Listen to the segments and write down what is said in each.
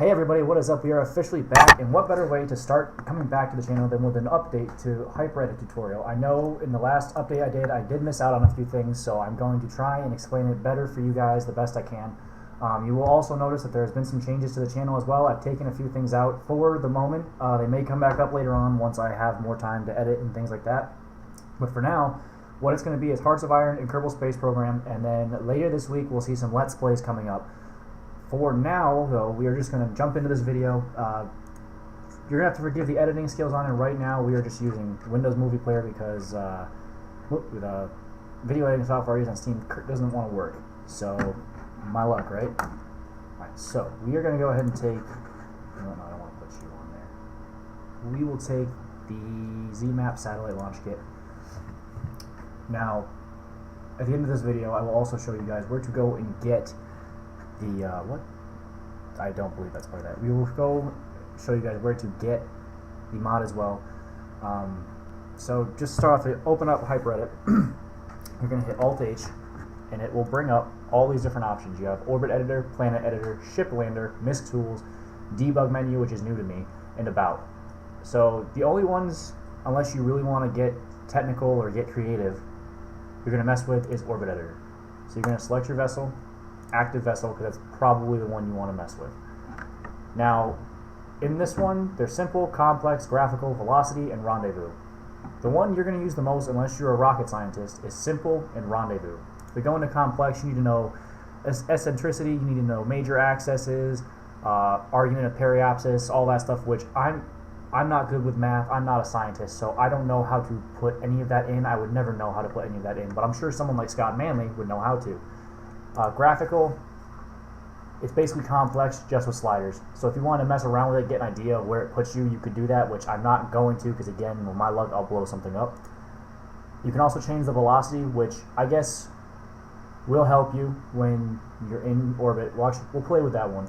Hey everybody, what is up? We are officially back, and what better way to start coming back to the channel than with an update to HyperEdit tutorial. I know in the last update I did miss out on a few things, so I'm going to try and explain it better for you guys the best I can. You will also notice that there's been some changes to the channel as well. I've taken a few things out for the moment. They may come back up later on once I have more time to edit and things like that. But for now, what it's going to be is Hearts of Iron and Kerbal Space Program, and then later this week we'll see some Let's Plays coming up. For now, though, we are just going to jump into this video. You're going to have to forgive the editing skills on it. Right now, we are just using Windows Movie Player because the video editing software I use on Steam doesn't want to work. So, my luck, right? Alright, so we are going to go ahead and take... No, I don't want to put you on there. We will take the ZMap Satellite Launch Kit. Now, at the end of this video, I will also show you guys where to go and get the, what? I don't believe that's part of that. We will go show you guys where to get the mod as well. So just start off, open up HyperEdit. You're going to hit Alt-H, and it will bring up all these different options. You have Orbit Editor, Planet Editor, Ship Lander, MISC Tools, Debug Menu, which is new to me, and About. So the only ones, unless you really want to get technical or get creative, you're going to mess with is Orbit Editor. So you're going to select your vessel, active vessel, because that's probably the one you want to mess with. Now, in this one, there's simple, complex, graphical, velocity, and rendezvous. The one you're going to use the most, unless you're a rocket scientist, is simple and rendezvous. If we go into complex, you need to know eccentricity, you need to know major accesses, argument of periapsis, all that stuff, which I'm not good with math. I'm not a scientist, so I don't know how to put any of that in. I would never know how to put any of that in, but I'm sure someone like Scott Manley would know how to. Graphical, it's basically complex just with sliders. So if you want to mess around with it, get an idea of where it puts you, you could do that, which I'm not going to because, again, with my luck, I'll blow something up. You can also change the velocity, which I guess will help you when you're in orbit. We'll play with that one.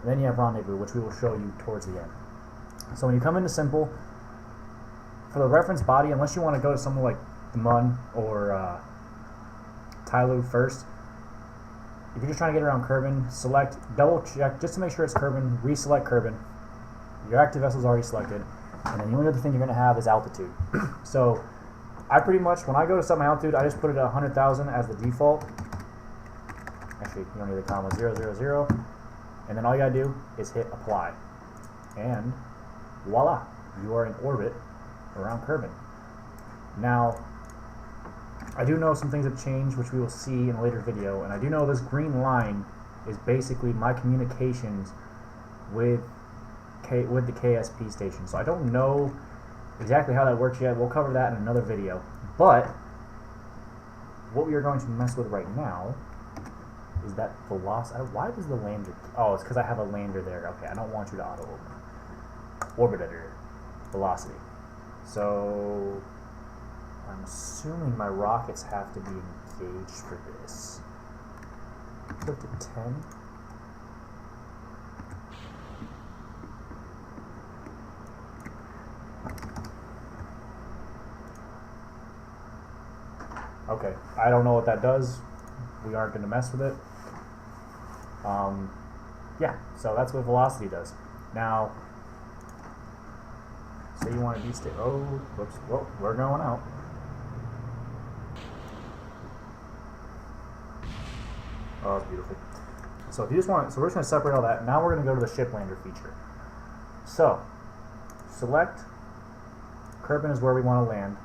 And then you have rendezvous, which we will show you towards the end. So when you come into simple, for the reference body, unless you want to go to somewhere like the Mun or Tyloo first, if you're just trying to get around Kerbin, select, double check, just to make sure it's Kerbin, reselect Kerbin. Your active vessel is already selected, and then the only other thing you're going to have is altitude. So I pretty much, when I go to set my altitude, I just put it at 100,000 as the default. Actually, you don't need the comma, 000, and then all you got to do is hit apply. And voila, you are in orbit around Kerbin. Now, I do know some things have changed, which we will see in a later video, and I do know this green line is basically my communications with the KSP station. So I don't know exactly how that works yet. We'll cover that in another video. But what we are going to mess with right now is that velocity. Why does the lander... Oh, it's because I have a lander there. Okay, I don't want you to auto-open. Orbit Editor. Velocity. So I'm assuming my rockets have to be engaged for this. Put to 10. Okay, I don't know what that does. We aren't going to mess with it. Yeah, so that's what velocity does. Now, say you want to be stay. Oh, whoops! Whoa, we're going out. Oh, that's beautiful. So if you just want, so we're just going to separate all that. Now we're going to go to the ship lander feature. So select Kerbin is where we want to land.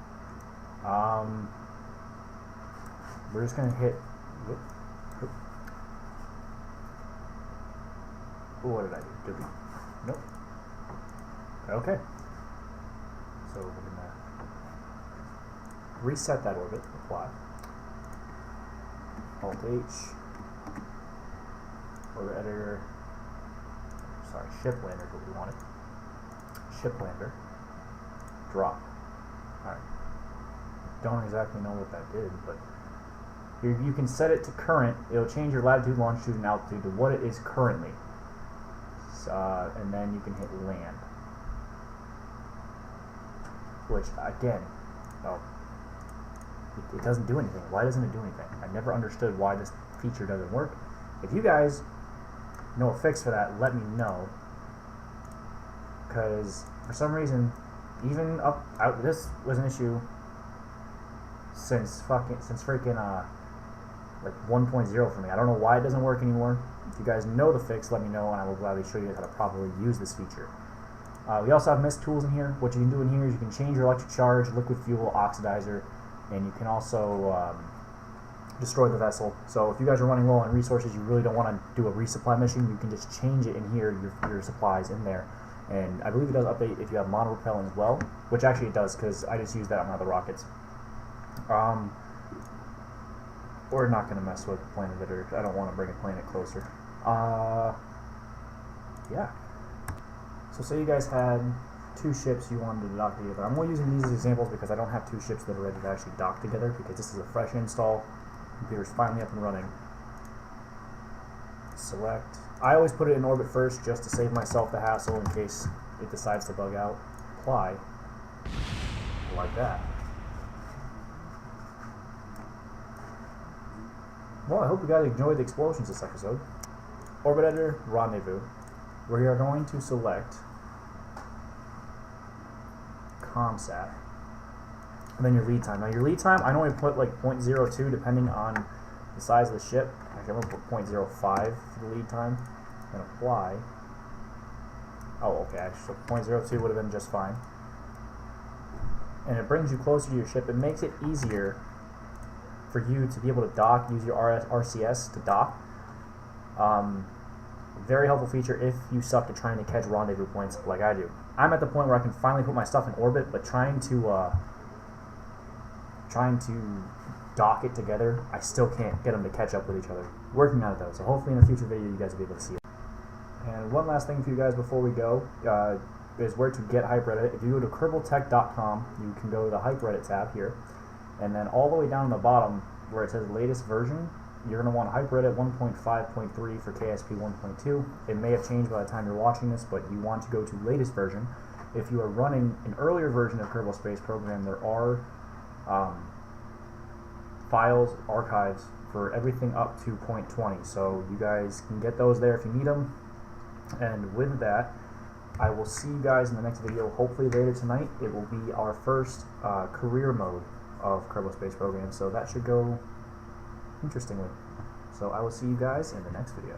We're just going to hit. Ooh, what did I do? Did we? Nope. Okay. So we're going to reset that orbit. Apply. Alt-H. Orbit Editor. Sorry, Ship Lander is what we wanted. Ship Lander. Drop. Alright. Don't exactly know what that did, but you can set it to current. It'll change your latitude, longitude, and altitude to what it is currently. And then you can hit land. Which, again, oh, it doesn't do anything. Why doesn't it do anything? I never understood why this feature doesn't work. If you guys know a fix for that, let me know. because for some reason, even this was an issue since freaking like 1.0 for me. I don't know why it doesn't work anymore. If you guys know the fix, let me know, and I will gladly show you how to properly use this feature. We also have mist tools in here. What you can do in here is you can change your electric charge, liquid fuel, oxidizer, and you can also destroy the vessel. So if you guys are running low on resources, you really don't want to do a resupply mission, you can just change it in here, your supplies in there. And I believe it does update if you have mono propellant as well, which actually it does, because I just used that on my other rockets. We're not going to mess with planet editor. I don't want to bring a planet closer. Yeah. So say you guys had 2 ships you wanted to dock together. I'm only using these as examples because I don't have 2 ships that are ready to actually dock together, because this is a fresh install. Computer's finally up and running. Select. I always put it in orbit first just to save myself the hassle in case it decides to bug out. Apply. Like that. Well, I hope you guys enjoyed the explosions this episode. Orbit editor, Rendezvous. We are going to select ComSat. And then your lead time. Now your lead time, I normally put like 0.02 depending on the size of the ship. Actually, I'm going to put 0.05 for the lead time. And apply. Oh, okay. So 0.02 would have been just fine. And it brings you closer to your ship. It makes it easier for you to be able to dock, use your RCS to dock. Very helpful feature if you suck at trying to catch rendezvous points like I do. I'm at the point where I can finally put my stuff in orbit, but trying to dock it together, I still can't get them to catch up with each other. Working on it though, so hopefully in a future video you guys will be able to see it. And one last thing for you guys before we go is where to get HyperEdit. If you go to kerbaltech.com, you can go to the HyperEdit tab here, and then all the way down the bottom where it says latest version, you're going to want HyperEdit 1.5.3 for KSP 1.2. It may have changed by the time you're watching this, but you want to go to latest version. If you are running an earlier version of Kerbal Space Program, there are files, archives for everything up to 0.20, so you guys can get those there if you need them. And with that, I will see you guys in the next video, hopefully later tonight. It will be our first career mode of Kerbal Space Program, so that should go interestingly. So I will see you guys in the next video.